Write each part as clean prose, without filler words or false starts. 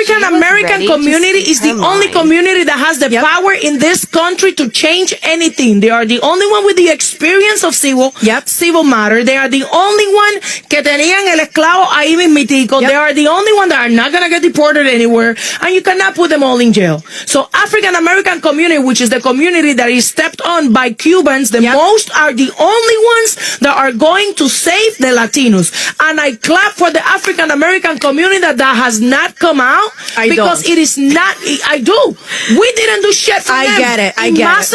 African American community is the only community that has the power in this country to change anything. They are the only one with the experience of civil matter. They are the only one que tenían el esclavo ahí mismitico. They are the only one that are not gonna get deported anywhere, and you cannot put them all in jail. So African American community, which is the community that is stepped on by Cubans, the most are the only ones that are going to save the Latinos. And I clap for the African American community that has not come out because it is not. I do. We didn't do shit for them. I get it.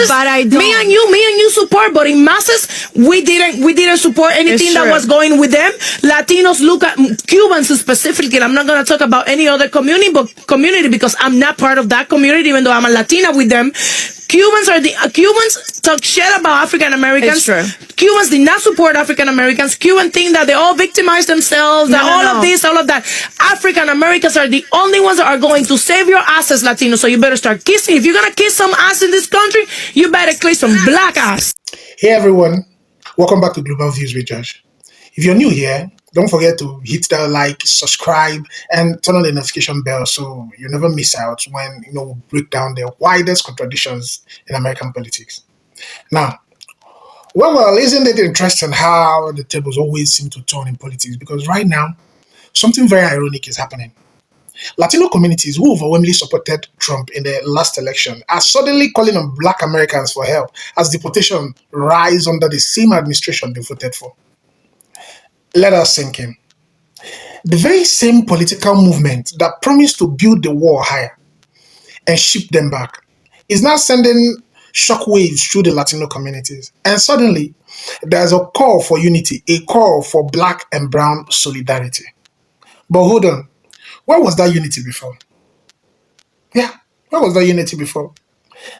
But I don't. Me and you support, but in masses, we didn't support anything that was going with them. Latinos look at Cubans specifically. I'm not gonna talk about any other community because I'm not part of that community, even though I'm a Latina with them. Cubans talk shit about African Americans. Cubans did not support African Americans. Cubans think that they all victimize themselves, of this, all of that. African Americans are the only ones that are going to save your asses, Latino. So you better start kissing. If you're gonna kiss some ass in this country, you better kiss some black ass. Hey everyone, welcome back to Global Views with Josh. If you're new here, don't forget to hit that like, subscribe, and turn on the notification bell so you never miss out when we break down the widest contradictions in American politics. Now, well, isn't it interesting how the tables always seem to turn in politics? Because right now, something very ironic is happening. Latino communities who overwhelmingly supported Trump in the last election are suddenly calling on Black Americans for help as deportation rise under the same administration they voted for. Let us sink in. The very same political movement that promised to build the wall higher and ship them back is now sending shockwaves through the Latino communities. And suddenly, there's a call for unity, a call for Black and brown solidarity. But hold on, where was that unity before? Yeah, where was that unity before?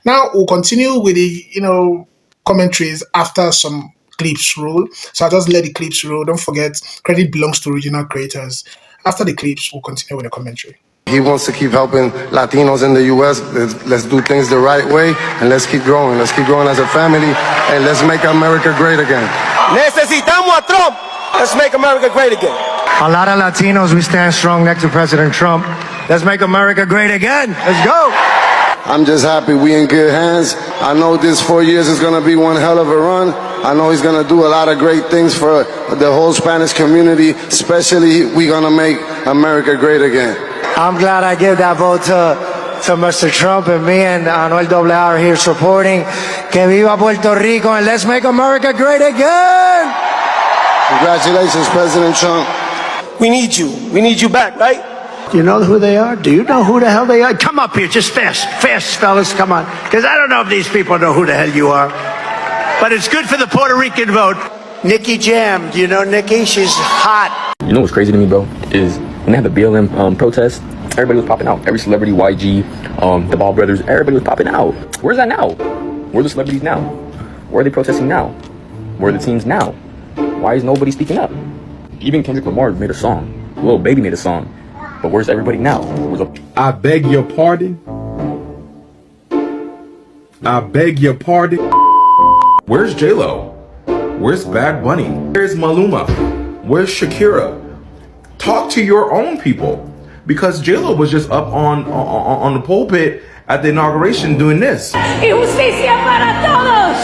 Now, we'll continue with the, commentaries after some clips roll. So I'll just let the clips roll. Don't forget, credit belongs to original creators. After the clips, we'll continue with the commentary. He wants to keep helping Latinos in the U.S. Let's do things the right way, and let's keep growing. Let's keep growing as a family, and let's make America great again. Necesitamos a Trump. Let's make America great again. A lot of Latinos, we stand strong next to President Trump. Let's make America great again. Let's go. I'm just happy we in good hands. I know this 4 years is going to be one hell of a run. I know he's going to do a lot of great things for the whole Spanish community. Especially, we're going to make America great again. I'm glad I gave that vote to Mr. Trump, and me and Anuel AA are here supporting que viva Puerto Rico and let's make America great again. Congratulations, President Trump. We need you. We need you back, right? Do you know who they are? Do you know who the hell they are? Come up here, just fast, fellas, come on. Because I don't know if these people know who the hell you are. But it's good for the Puerto Rican vote. Nikki Jam, do you know Nikki? She's hot. You know what's crazy to me, bro, is when they had the BLM protest, everybody was popping out. Every celebrity, YG, the Ball Brothers, everybody was popping out. Where's that now? Where are the celebrities now? Where are they protesting now? Where are the teams now? Why is nobody speaking up? Even Kendrick Lamar made a song. Lil Baby made a song. But where's everybody now? I beg your pardon. I beg your pardon. Where's J-Lo? Where's Bad Bunny? Where's Maluma? Where's Shakira? Talk to your own people. Because J-Lo was just up on the pulpit at the inauguration doing this. Y justicia para todos.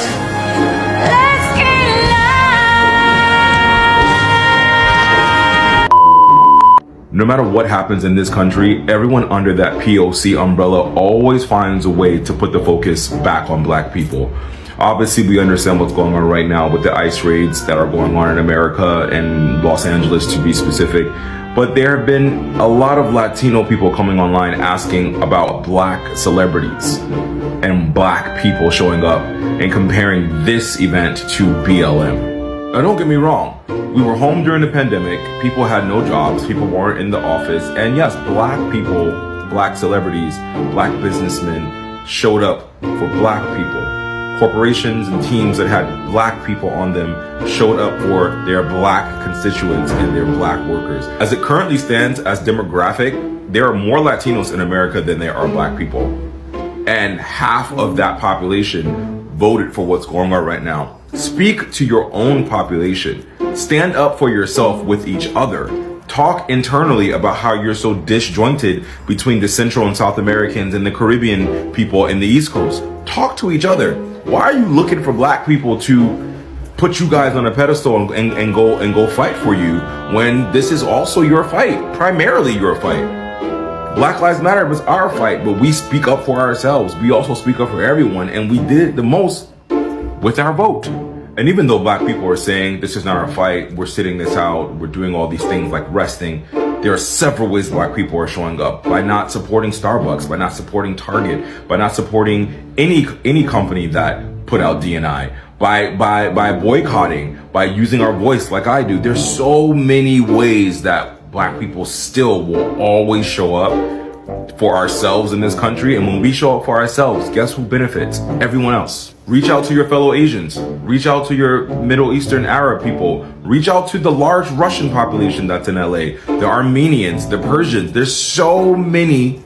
Let's get loud. No matter what happens in this country, everyone under that POC umbrella always finds a way to put the focus back on Black people. Obviously, we understand what's going on right now with the ICE raids that are going on in America and Los Angeles, to be specific. But there have been a lot of Latino people coming online asking about Black celebrities and Black people showing up and comparing this event to BLM. Now, don't get me wrong. We were home during the pandemic. People had no jobs. People weren't in the office. And yes, Black people, Black celebrities, Black businessmen showed up for Black people. Corporations and teams that had Black people on them showed up for their Black constituents and their Black workers. As it currently stands as demographic, there are more Latinos in America than there are Black people. And half of that population voted for what's going on right now. Speak to your own population. Stand up for yourself with each other. Talk internally about how you're so disjointed between the Central and South Americans and the Caribbean people in the East Coast. Talk to each other. Why are you looking for black people to put you guys on a pedestal and go fight for you when this is also your fight, primarily your fight? Black Lives Matter was our fight, but we speak up for ourselves. We also speak up for everyone, and we did it the most with our vote. And even though black people are saying this is not our fight, we're sitting this out, we're doing all these things like resting, there are several ways black people are showing up by not supporting Starbucks, by not supporting Target, by not supporting any company that put out DNI, by boycotting, by using our voice like I do. There's so many ways that black people still will always show up for ourselves in this country. And when we show up for ourselves, guess who benefits? Everyone else. Reach out to your fellow Asians. Reach out to your Middle Eastern Arab people. Reach out to the large Russian population that's in LA. The Armenians, the Persians. There's so many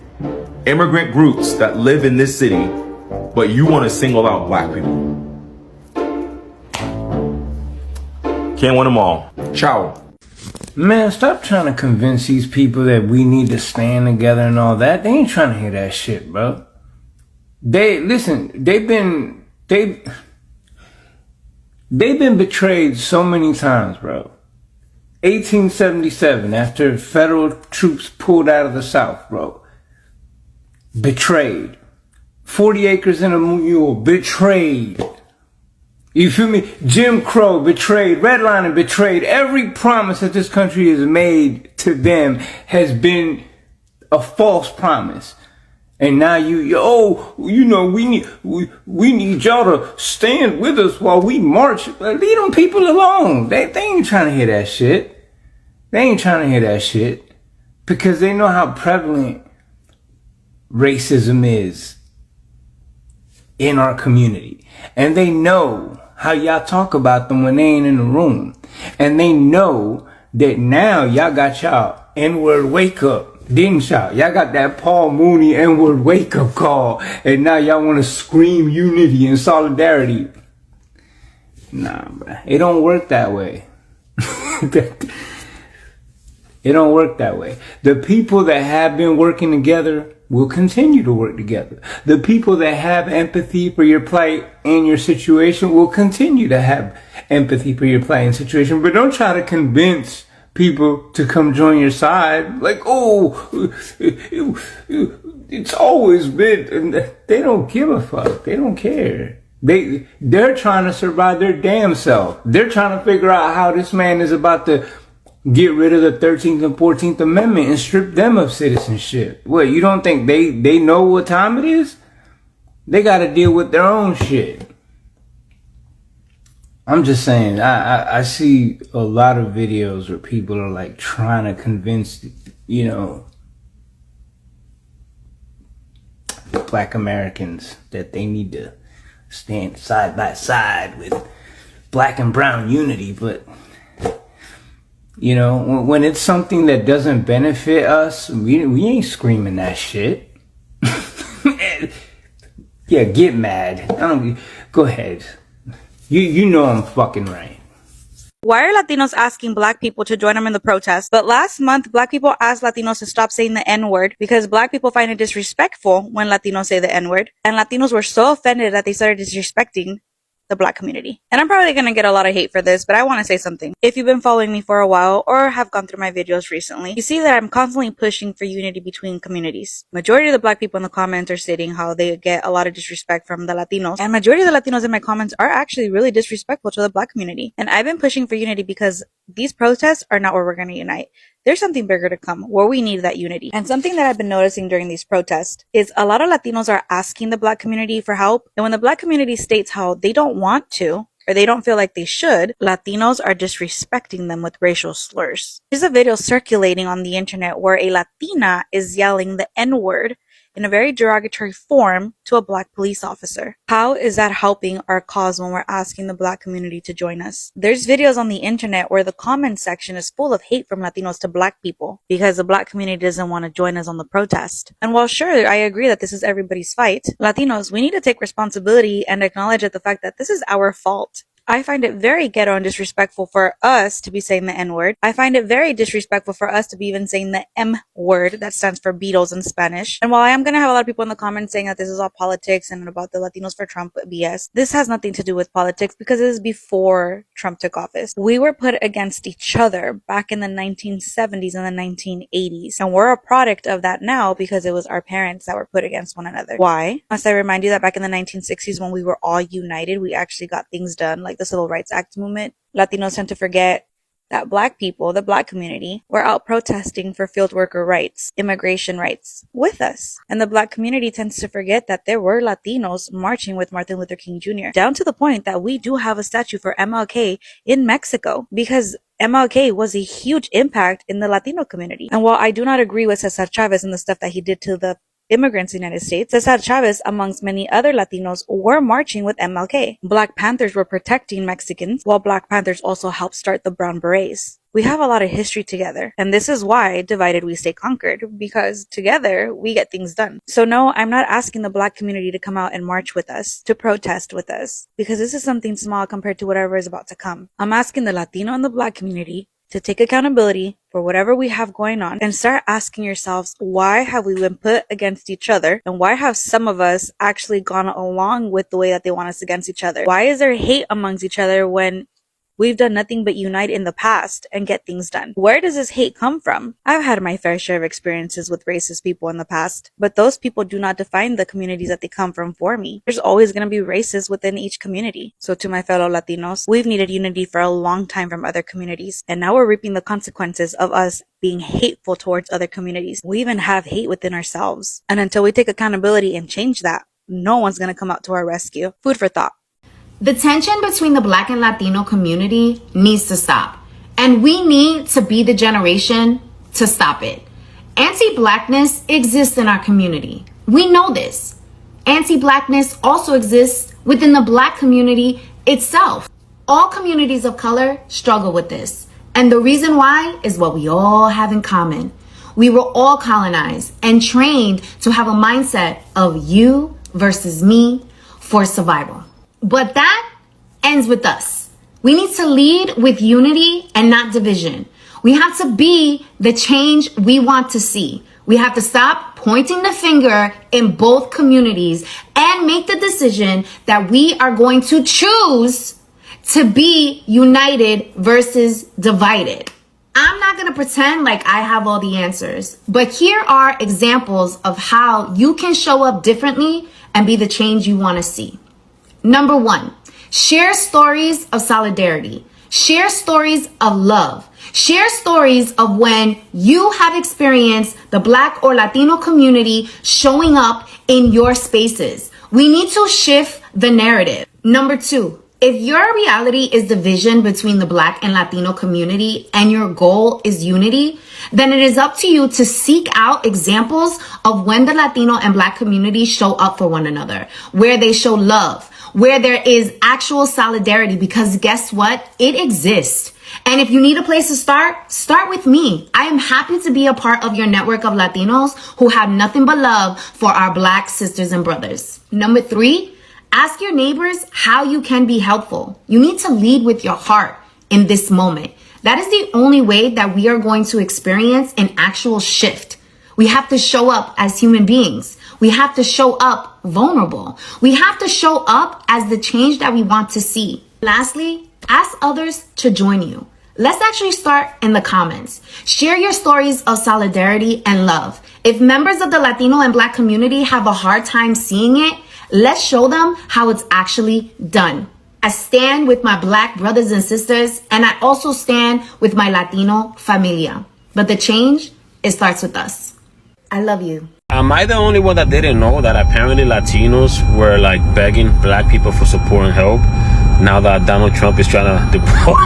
immigrant groups that live in this city, but you want to single out black people. Can't win them all. Ciao. Man, stop trying to convince these people that we need to stand together and all that. They ain't trying to hear that shit, bro. They've been betrayed so many times, bro. 1877, after federal troops pulled out of the South, bro. Betrayed. 40 acres and a mule, betrayed. You feel me? Jim Crow, betrayed. Redlining, betrayed. Every promise that this country has made to them has been a false promise. And now we need y'all to stand with us while we march. Leave them people alone. They ain't trying to hear that shit. They ain't trying to hear that shit. Because they know how prevalent racism is in our community. And they know how y'all talk about them when they ain't in the room. And they know that now y'all got y'all N-word wake up. Didn't y'all? Y'all got that Paul Mooney N-word wake up call. And now y'all want to scream unity and solidarity. Nah, bro. It don't work that way. It don't work that way. The people that have been working together will continue to work together. The people that have empathy for your plight and your situation will continue to have empathy for your plight and situation. But don't try to convince people to come join your side. Like, it's always been. They don't give a fuck. They don't care. They're trying to survive their damn self. They're trying to figure out how this man is about to get rid of the 13th and 14th Amendment and strip them of citizenship. What, you don't think they know what time it is? They got to deal with their own shit. I'm just saying, I see a lot of videos where people are like trying to convince, black Americans that they need to stand side by side with black and brown unity, but when it's something that doesn't benefit us, we ain't screaming that shit. Yeah, get mad. Go ahead. You know I'm fucking right. Why are Latinos asking black people to join them in the protest? But last month, black people asked Latinos to stop saying the N-word because black people find it disrespectful when Latinos say the N-word. And Latinos were so offended that they started disrespecting the black community. And I'm probably going to get a lot of hate for this, but I want to say something. If you've been following me for a while or have gone through my videos recently, you see that I'm constantly pushing for unity between communities. Majority of the black people in the comments are stating how they get a lot of disrespect from the Latinos. And majority of the Latinos in my comments are actually really disrespectful to the black community. And I've been pushing for unity because these protests are not where we're going to unite. There's something bigger to come where we need that unity. And something that I've been noticing during these protests is a lot of Latinos are asking the black community for help. And when the black community states how they don't want to, or they don't feel like they should, Latinos are disrespecting them with racial slurs. There's a video circulating on the internet where a Latina is yelling the N-word in a very derogatory form to a black police officer. How is that helping our cause when we're asking the black community to join us? There's videos on the internet where the comment section is full of hate from Latinos to black people because the black community doesn't want to join us on the protest. And while sure, I agree that this is everybody's fight, Latinos, we need to take responsibility and acknowledge the fact that this is our fault. I find it very ghetto and disrespectful for us to be saying the N-word. I find it very disrespectful for us to be even saying the M word, that stands for Beatles in Spanish. And while I am going to have a lot of people in the comments saying that this is all politics and about the Latinos for Trump BS, this has nothing to do with politics because it is before Trump took office. We were put against each other back in the 1970s and the 1980s. And we're a product of that now because it was our parents that were put against one another. Why? Must I remind you that back in the 1960s when we were all united, we actually got things done, like the Civil Rights Act movement. Latinos tend to forget that black people, the black community, were out protesting for field worker rights, immigration rights with us. And the black community tends to forget that there were Latinos marching with Martin Luther King Jr. down to the point that we do have a statue for MLK in Mexico because MLK was a huge impact in the Latino community. And while I do not agree with Cesar Chavez and the stuff that he did to the immigrants in the United States, Cesar Chavez, amongst many other Latinos, were marching with MLK. Black Panthers were protecting Mexicans, while Black Panthers also helped start the Brown Berets. We have a lot of history together, and this is why divided we stay conquered, because together we get things done. So no, I'm not asking the black community to come out and march with us, to protest with us, because this is something small compared to whatever is about to come. I'm asking the Latino and the black community to take accountability for whatever we have going on and start asking yourselves, why have we been put against each other? And why have some of us actually gone along with the way that they want us against each other? Why is there hate amongst each other when we've done nothing but unite in the past and get things done? Where does this hate come from? I've had my fair share of experiences with racist people in the past, but those people do not define the communities that they come from for me. There's always going to be racists within each community. So to my fellow Latinos, we've needed unity for a long time from other communities, and now we're reaping the consequences of us being hateful towards other communities. We even have hate within ourselves. And until we take accountability and change that, no one's going to come out to our rescue. Food for thought. The tension between the Black and Latino community needs to stop. And we need to be the generation to stop it. Anti-Blackness exists in our community. We know this. Anti-Blackness also exists within the Black community itself. All communities of color struggle with this. And the reason why is what we all have in common. We were all colonized and trained to have a mindset of you versus me for survival. But that ends with us. We need to lead with unity and not division. We have to be the change we want to see. We have to stop pointing the finger in both communities and make the decision that we are going to choose to be united versus divided. I'm not going to pretend like I have all the answers, but here are examples of how you can show up differently and be the change you want to see. Number 1, share stories of solidarity. Share stories of love. Share stories of when you have experienced the Black or Latino community showing up in your spaces. We need to shift the narrative. Number 2, if your reality is division between the Black and Latino community and your goal is unity, then it is up to you to seek out examples of when the Latino and Black communities show up for one another, where they show love, where there is actual solidarity, because guess what? It exists. And if you need a place to start with me. I am happy to be a part of your network of Latinos who have nothing but love for our Black sisters and brothers. Number 3, ask your neighbors how you can be helpful. You need to lead with your heart in this moment. That is the only way that we are going to experience an actual shift. We have to show up as human beings. We have to show up vulnerable. We have to show up as the change that we want to see. Lastly, ask others to join you. Let's actually start in the comments. Share your stories of solidarity and love. If members of the Latino and Black community have a hard time seeing it, let's show them how it's actually done. I stand with my Black brothers and sisters, and I also stand with my Latino familia. But the change, it starts with us. I love you. Am I the only one that didn't know that apparently Latinos were like begging Black people for support and help now that Donald Trump is trying to deport?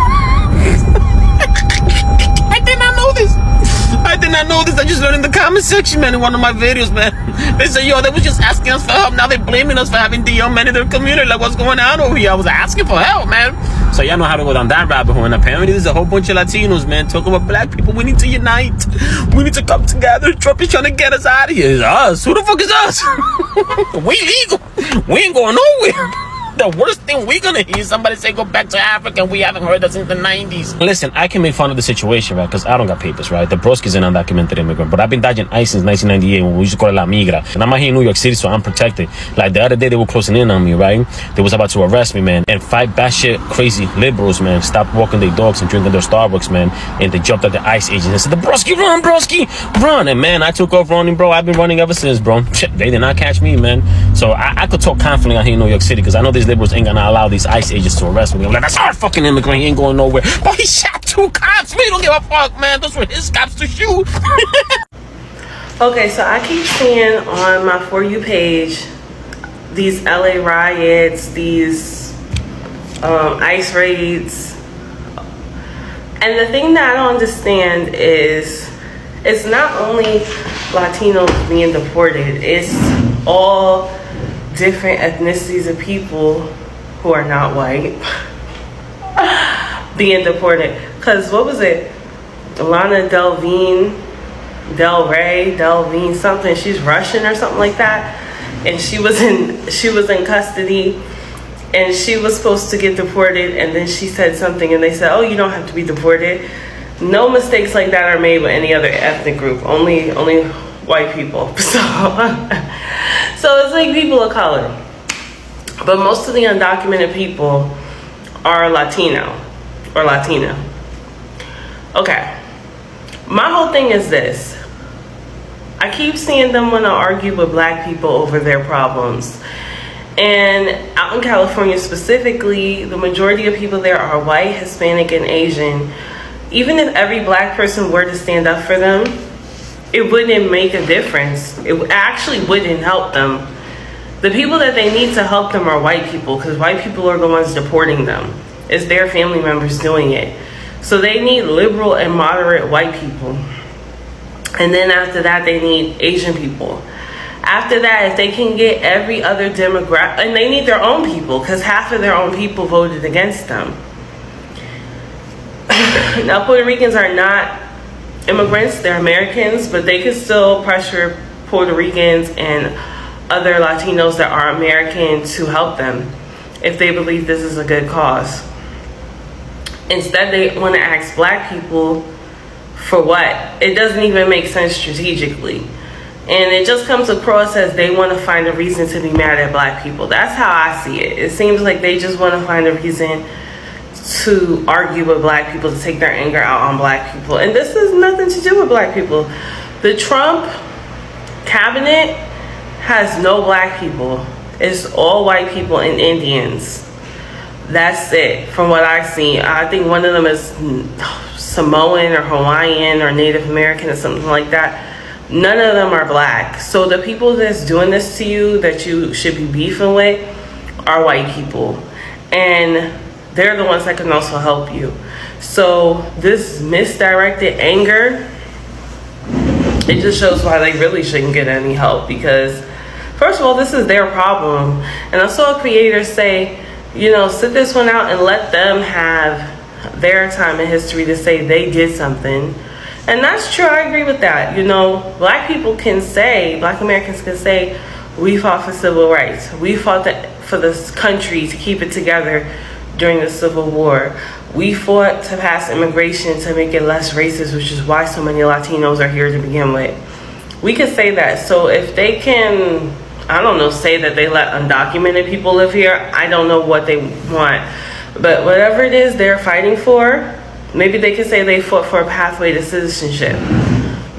I did not know this. I just learned in the comment section, man, in one of my videos, man. They say, yo, they was just asking us for help. Now they're blaming us for having DL men in their community. Like, what's going on over here? I was asking for help, man. So y'all know how to go down that rabbit hole. And apparently there's a whole bunch of Latinos, man, talking about Black people. We need to unite. We need to come together. Trump is trying to get us out of here. It's us. Who the fuck is us? We legal. We ain't going nowhere. The worst thing we're gonna hear is somebody say go back to Africa, and we haven't heard that since the 90s. Listen, I can make fun of the situation, right? Because I don't got papers, right? The broski's an undocumented immigrant, but I've been dodging ICE since 1998 when we used to call it La Migra. And I'm out here in New York City, so I'm protected. Like the other day, they were closing in on me, right? They was about to arrest me, man. And 5 batshit crazy liberals, man, stopped walking their dogs and drinking their Starbucks, man. And they jumped at the ICE agents and said, "The broski, run!" And man, I took off running, bro. I've been running ever since, bro. They did not catch me, man. So I could talk confidently out here in New York City because I know these liberals ain't gonna allow these ICE agents to arrest me. I'm like, that's our fucking immigrant. He ain't going nowhere. But he shot 2 cops. We don't give a fuck, man. Those were his cops to shoot. Okay, so I keep seeing on my For You page these LA riots, these ICE raids. And the thing that I don't understand is it's not only Latinos being deported, it's all different ethnicities of people who are not white being deported. Because what was it? Lana Del Rey, something. She's Russian or something like that. And she was in custody, and she was supposed to get deported, and then she said something, and they said, "Oh, you don't have to be deported." No mistakes like that are made with any other ethnic group. Only white people. So it's like people of color. But most of the undocumented people are Latino or Latina. Okay. My whole thing is this. I keep seeing them want to argue with black people over their problems. And out in California specifically, the majority of people there are white, Hispanic, and Asian. Even if every black person were to stand up for them, it wouldn't make a difference. It actually wouldn't help them. The people that they need to help them are white people, because white people are the ones deporting them. It's their family members doing it. So they need liberal and moderate white people. And then after that, they need Asian people. After that, if they can get every other demographic, and they need their own people, because half of their own people voted against them. Now, Puerto Ricans are not immigrants, they're Americans, but they can still pressure Puerto Ricans and other Latinos that are American to help them if they believe this is a good cause. Instead, they want to ask black people for what? It doesn't even make sense strategically. And it just comes across as they want to find a reason to be mad at black people. That's how I see it. It seems like they just want to find a reason to argue with black people, to take their anger out on black people. And this has nothing to do with black people. The Trump cabinet has no black people. It's all white people and Indians. That's it, from what I've seen. I think one of them is Samoan or Hawaiian or Native American or something like that. None of them are black. So the people that's doing this to you, that you should be beefing with, are white people. And they're the ones that can also help you. So this misdirected anger, it just shows why they really shouldn't get any help. Because first of all, this is their problem. And I saw a creator say, you know, sit this one out and let them have their time in history to say they did something. And that's true, I agree with that. You know, black people can say, black Americans can say, we fought for civil rights. We fought for this country to keep it together during the Civil War. We fought to pass immigration to make it less racist, which is why so many Latinos are here to begin with. We can say that. So if they can, I don't know, say that they let undocumented people live here, I don't know what they want. But whatever it is they're fighting for, maybe they could say they fought for a pathway to citizenship.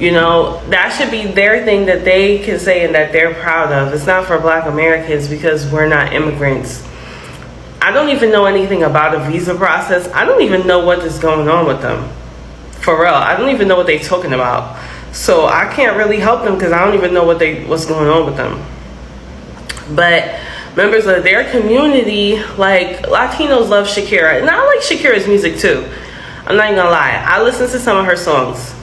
You know, that should be their thing that they can say and that they're proud of. It's not for black Americans because we're not immigrants. I don't even know anything about a visa process. I don't even know what is going on with them. For real, I don't even know what they're talking about. So I can't really help them because I don't even know what's going on with them. But members of their community, like Latinos love Shakira. And I like Shakira's music too. I'm not even gonna lie. I listen to some of her songs.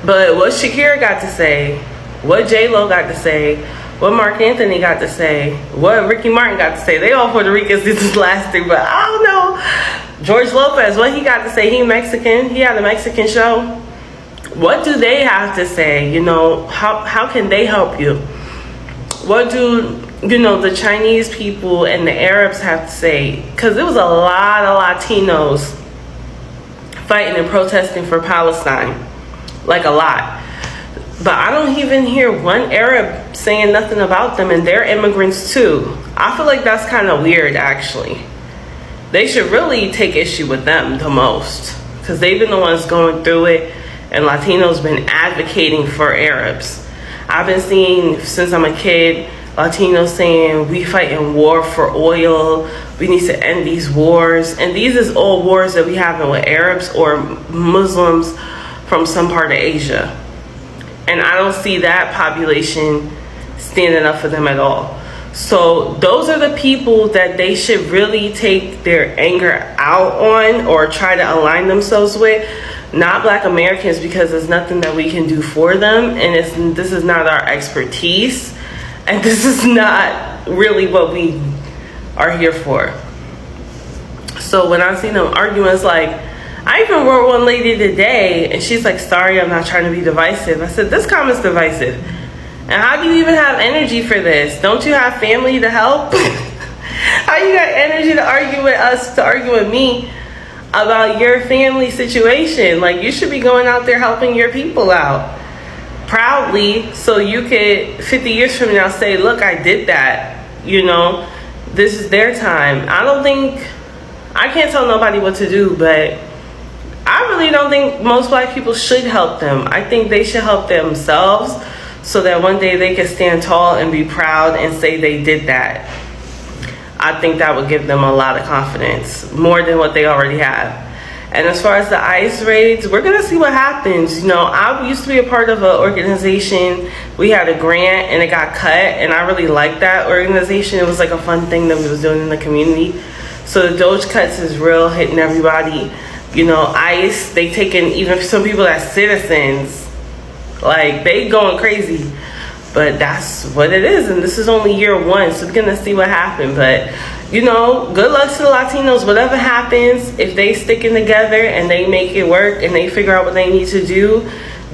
But what Shakira got to say, what J-Lo got to say, what Mark Anthony got to say, what Ricky Martin got to say, they all Puerto Ricans did this last thing, but I don't know. George Lopez, what he got to say, he Mexican, he had a Mexican show. What do they have to say? You know, how can they help you? What do, the Chinese people and the Arabs have to say? Because there was a lot of Latinos fighting and protesting for Palestine. Like a lot. But I don't even hear one Arab saying nothing about them, and they're immigrants too. I feel like that's kind of weird, actually. They should really take issue with them the most, because they've been the ones going through it, and Latinos been advocating for Arabs. I've been seeing, since I'm a kid, Latinos saying we fight in war for oil, we need to end these wars. And these is all wars that we have with Arabs or Muslims from some part of Asia. And I don't see that population standing up for them at all. So those are the people that they should really take their anger out on or try to align themselves with, not Black Americans, because there's nothing that we can do for them, and this is not our expertise, and this is not really what we are here for. So when I see them arguing, it's like, I even wrote one lady today, and she's like, sorry, I'm not trying to be divisive. I said, this comment's divisive. And how do you even have energy for this? Don't you have family to help? How you got energy to argue with us, to argue with me about your family situation? Like, you should be going out there helping your people out proudly, so you could 50 years from now say, look, I did that. This is their time. I can't tell nobody what to do, but I really don't think most Black people should help them. I think they should help themselves, so that one day they can stand tall and be proud and say they did that. I think that would give them a lot of confidence, more than what they already have. And as far as the ICE raids, we're gonna see what happens. I used to be a part of an organization. We had a grant and it got cut, and I really liked that organization. It was like a fun thing that we was doing in the community. So the Doge cuts is real, hitting everybody. ICE, they taking even some people as citizens. Like, they going crazy. But that's what it is, and this is only year one, so we're gonna see what happens. But, good luck to the Latinos. Whatever happens, if they sticking together and they make it work and they figure out what they need to do,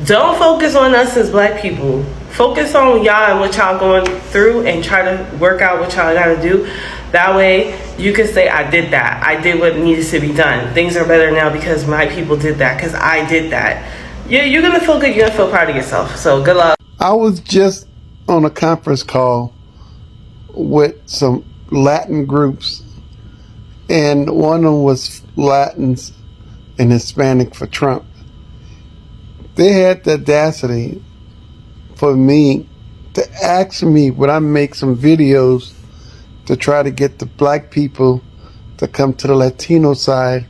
don't focus on us as Black people. Focus on y'all and what y'all going through, and try to work out what y'all gotta do. That way, you can say, I did that. I did what needed to be done. Things are better now because my people did that, because I did that. You're going to feel good. You're going to feel proud of yourself. So, good luck. I was just on a conference call with some Latin groups, and one of them was Latins and Hispanic for Trump. They had the audacity for me to ask me would I make some videos to try to get the Black people to come to the Latino side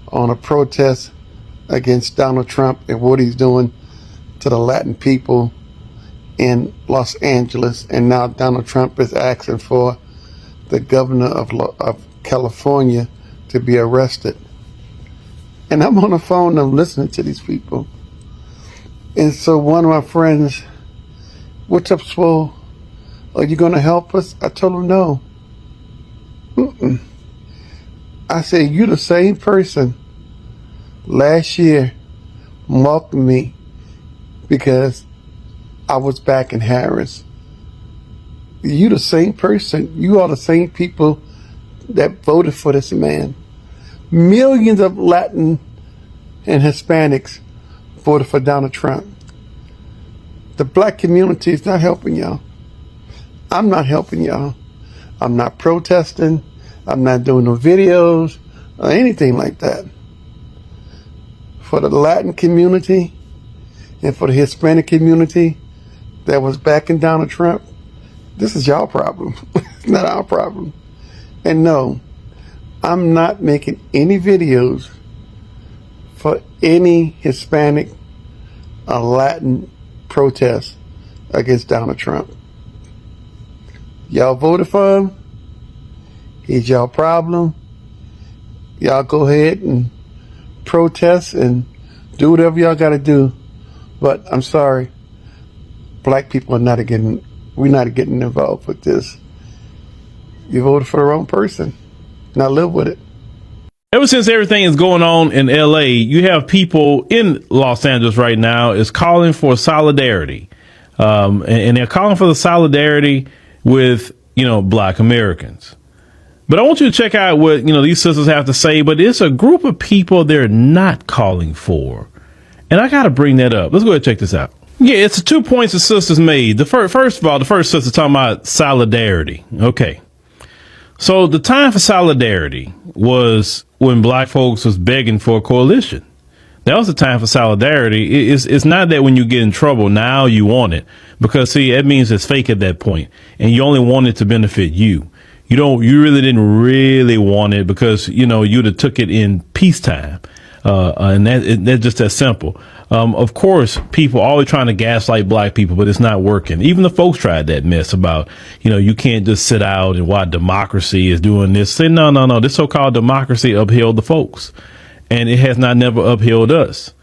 on a protest against Donald Trump and what he's doing to the Latin people in Los Angeles. And now Donald Trump is asking for the governor of California to be arrested. And I'm on the phone, I'm listening to these people. And so one of my friends, what's up, Swole? Are you going to help us? I told him no. I said, you the same person last year mocked me because I was back in Harris. You the same person. You are the same people that voted for this man. Millions of Latin and Hispanics voted for Donald Trump. The Black community is not helping y'all. I'm not helping y'all. I'm not protesting. I'm not doing no videos or anything like that. For the Latin community and for the Hispanic community that was backing Donald Trump, this is y'all problem. It's not our problem. And no, I'm not making any videos for any Hispanic or Latin protests against Donald Trump. Y'all voted for him. He's y'all problem. Y'all go ahead and protest and do whatever y'all got to do. But I'm sorry, Black people we're not getting involved with this. You voted for the wrong person. Now live with it. Ever since everything is going on in LA, you have people in Los Angeles right now is calling for solidarity. And they're calling for the solidarity with, black Americans. But I want you to check out what, these sisters have to say, but it's a group of people they're not calling for. And I got to bring that up. Let's go ahead and check this out. Yeah, it's 2 points the sisters made. First of all, the first sister talking about solidarity. Okay. So the time for solidarity was when black folks was begging for a coalition. That was the time for solidarity. It's not that when you get in trouble, now you want it. Because, see, that means it's fake at that point. And you only want it to benefit you. You really didn't really want it because, you'd have took it in peacetime. And that's just that simple. Of course, people always trying to gaslight black people, but it's not working. Even the folks tried that mess about, you can't just sit out and watch democracy is doing this. Say, no. This so-called democracy upheld the folks. And it has never upheld us.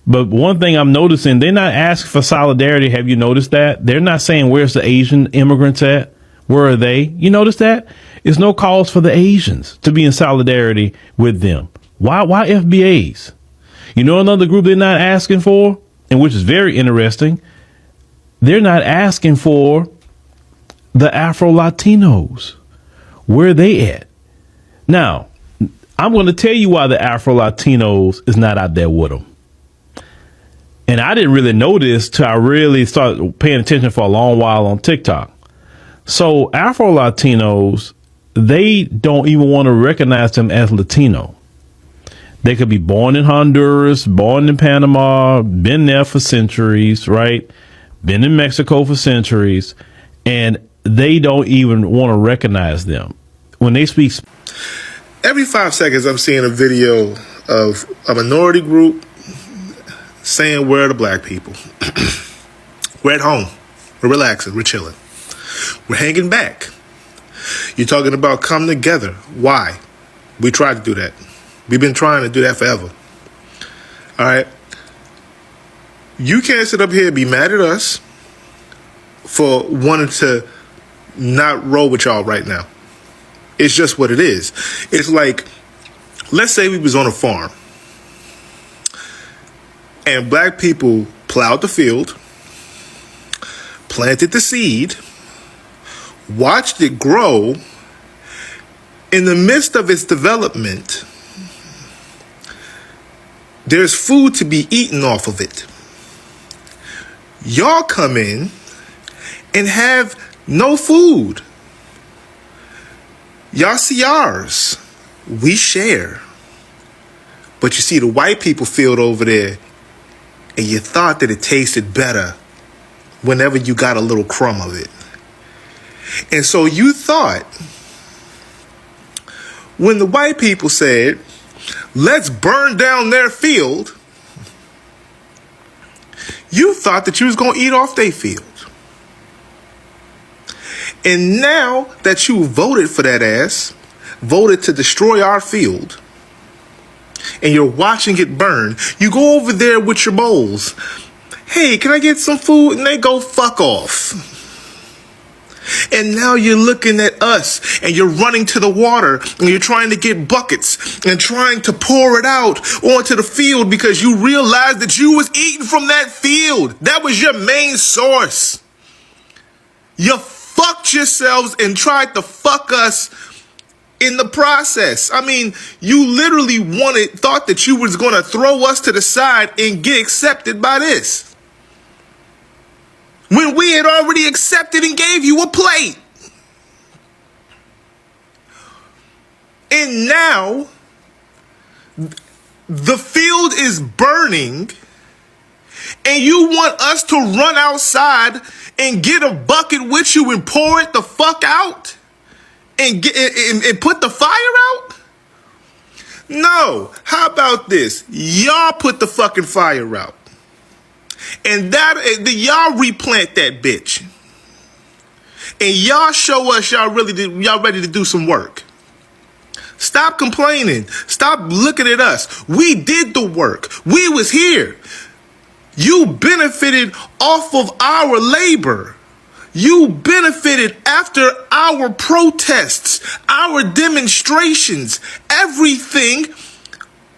But one thing I'm noticing, they're not asking for solidarity. Have you noticed that? They're not saying, where's the Asian immigrants at? Where are they? You notice that? There's no calls for the Asians to be in solidarity with them. Why FBAs? Another group they're not asking for, and which is very interesting, they're not asking for the Afro-Latinos. Where are they at? Now, I'm going to tell you why the Afro-Latinos is not out there with them. And I didn't really know this till I really started paying attention for a long while on TikTok. So Afro-Latinos, they don't even want to recognize them as Latino. They could be born in Honduras, born in Panama, been there for centuries, right? Been in Mexico for centuries, and they don't even want to recognize them. When they speak... Every 5 seconds, I'm seeing a video of a minority group saying, where are the black people? We're at home. We're relaxing. We're chilling. We're hanging back. You're talking about come together. Why? We tried to do that. We've been trying to do that forever. All right? You can't sit up here and be mad at us for wanting to not roll with y'all right now. It's just what it is. It's like, let's say we was on a farm and black people plowed the field, planted the seed, watched it grow. In the midst of its development, there's food to be eaten off of it. Y'all come in and have no food. Y'all see ours. We share. But you see the white people field over there, and you thought that it tasted better whenever you got a little crumb of it. And so you thought, when the white people said, let's burn down their field, you thought that you was going to eat off their field. And now that you voted for that ass, voted to destroy our field, and you're watching it burn, you go over there with your bowls. Hey, can I get some food? And they go, fuck off. And now you're looking at us and you're running to the water and you're trying to get buckets and trying to pour it out onto the field because you realized that you was eating from that field. That was your main source. You fucked yourselves and tried to fuck us in the process. I mean, you literally thought that you was going to throw us to the side and get accepted by this, when we had already accepted and gave you a plate. And now the field is burning and you want us to run outside and get a bucket with you and pour it the fuck out and put the fire out? No. How about this? Y'all put the fucking fire out. And y'all replant that bitch. And y'all show us y'all ready to do some work. Stop complaining. Stop looking at us. We did the work. We was here. You benefited off of our labor. You benefited after our protests, our demonstrations. Everything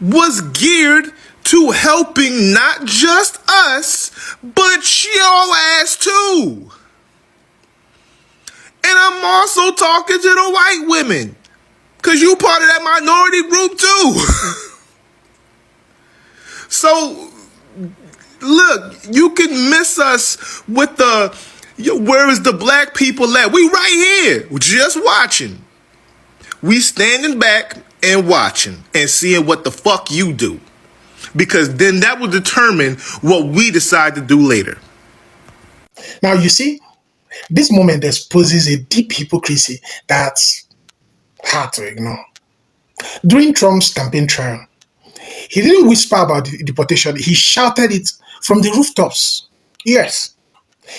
was geared to helping not just us, but your ass too. I'm also talking to the white women. Because you part of that minority group too. So, look, you can miss us with the, where is the black people at? We right here, just watching. We standing back and watching and seeing what the fuck you do. Because then that will determine what we decide to do later. Now, you see, this moment exposes a deep hypocrisy that's hard to ignore. During Trump's campaign trail, he didn't whisper about the deportation, he shouted it from the rooftops. Yes.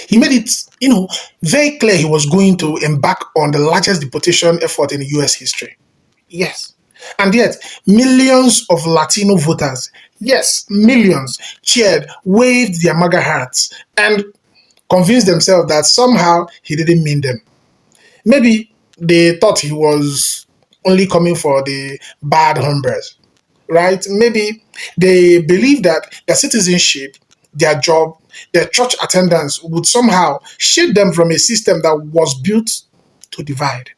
He made it, very clear he was going to embark on the largest deportation effort in US history. Yes. And yet, millions of Latino voters, yes, millions, cheered, waved their MAGA hats, and convinced themselves that somehow he didn't mean them. Maybe they thought he was only coming for the bad hombres, right? Maybe they believed that their citizenship, their job, their church attendance would somehow shield them from a system that was built to divide.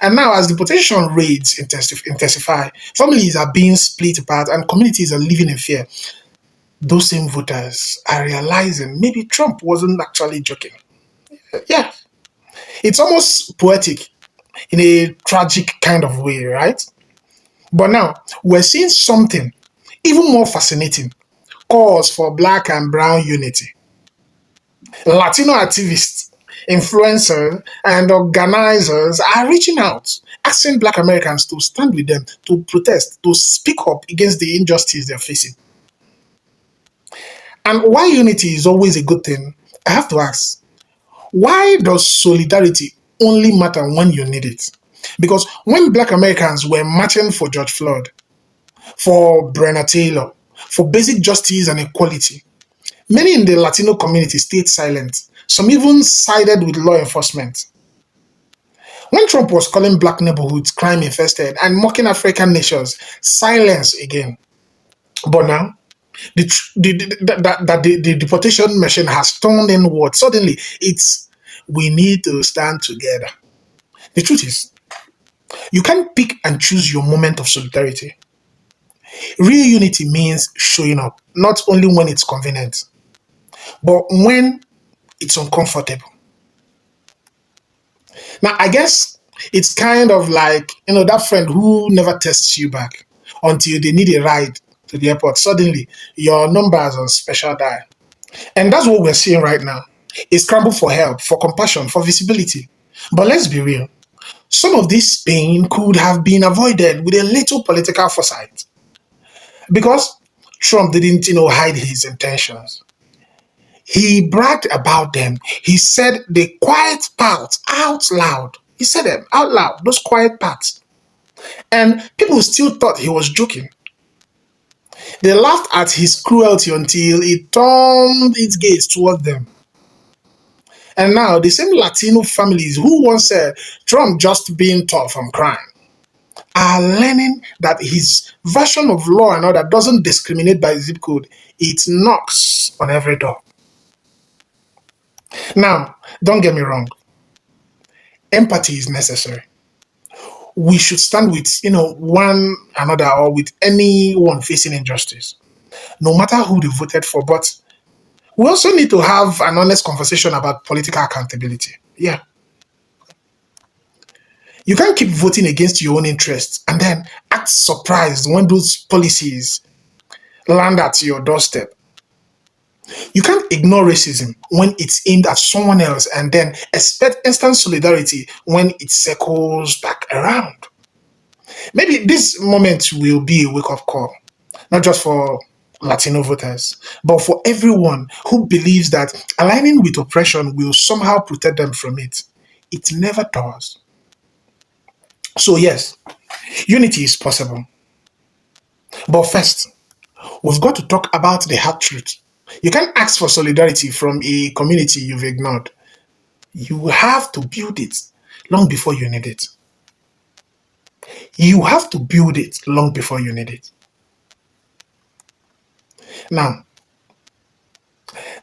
And now, as deportation rates intensify, families are being split apart and communities are living in fear. Those same voters are realizing maybe Trump wasn't actually joking. Yeah. It's almost poetic in a tragic kind of way, right? But now, we're seeing something even more fascinating: calls for black and brown unity. Latino activists, influencers, and organizers are reaching out, asking black Americans to stand with them, to protest, to speak up against the injustice they're facing. And while unity is always a good thing, I have to ask, why does solidarity only matter when you need it? Because when black Americans were marching for George Floyd, for Breonna Taylor, for basic justice and equality, many in the Latino community stayed silent. Some even sided with law enforcement. When Trump was calling black neighborhoods crime-infested and mocking African nations, silence again. But now, the deportation machine has turned inward. Suddenly, it's we need to stand together. The truth is, you can't pick and choose your moment of solidarity. Real unity means showing up, not only when it's convenient, but when it's uncomfortable. Now, I guess it's kind of like, that friend who never texts you back until they need a ride to the airport. Suddenly, your number is on special dial. And that's what we're seeing right now. A scramble for help, for compassion, for visibility. But let's be real. Some of this pain could have been avoided with a little political foresight. Because Trump didn't, hide his intentions. He bragged about them. He said the quiet parts out loud. He said them out loud, those quiet parts. And people still thought he was joking. They laughed at his cruelty until it turned its gaze toward them. And now, the same Latino families who once said Trump just being tough on crime are learning that his version of law and order doesn't discriminate by zip code. It knocks on every door. Now, don't get me wrong. Empathy is necessary. We should stand with, one another or with anyone facing injustice, no matter who they voted for. But we also need to have an honest conversation about political accountability. Yeah. You can't keep voting against your own interests and then act surprised when those policies land at your doorstep. You can't ignore racism when it's aimed at someone else and then expect instant solidarity when it circles back around. Maybe this moment will be a wake-up call, not just for Latino voters, but for everyone who believes that aligning with oppression will somehow protect them from it. It never does. So yes, unity is possible. But first, we've got to talk about the hard truth. You can't ask for solidarity from a community you've ignored. You have to build it long before you need it. You have to build it long before you need it. Now,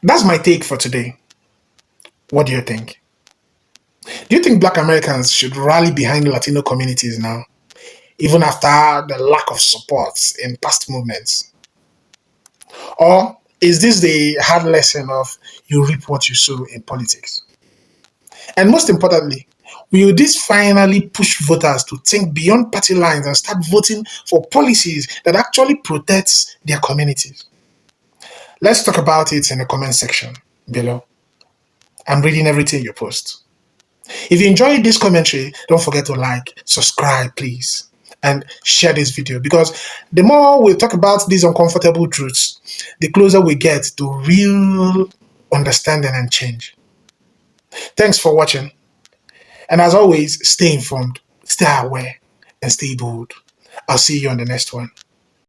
that's my take for today. What do you think? Do you think Black Americans should rally behind Latino communities now, even after the lack of support in past movements? Or is this the hard lesson of you reap what you sow in politics? And most importantly, will this finally push voters to think beyond party lines and start voting for policies that actually protects their communities? Let's talk about it in the comment section below. I'm reading everything you post. If you enjoyed this commentary, don't forget to like, subscribe, please, and share this video, because the more we talk about these uncomfortable truths, the closer we get to real understanding and change. Thanks for watching. And as always, stay informed, stay aware, and stay bold. I'll see you on the next one.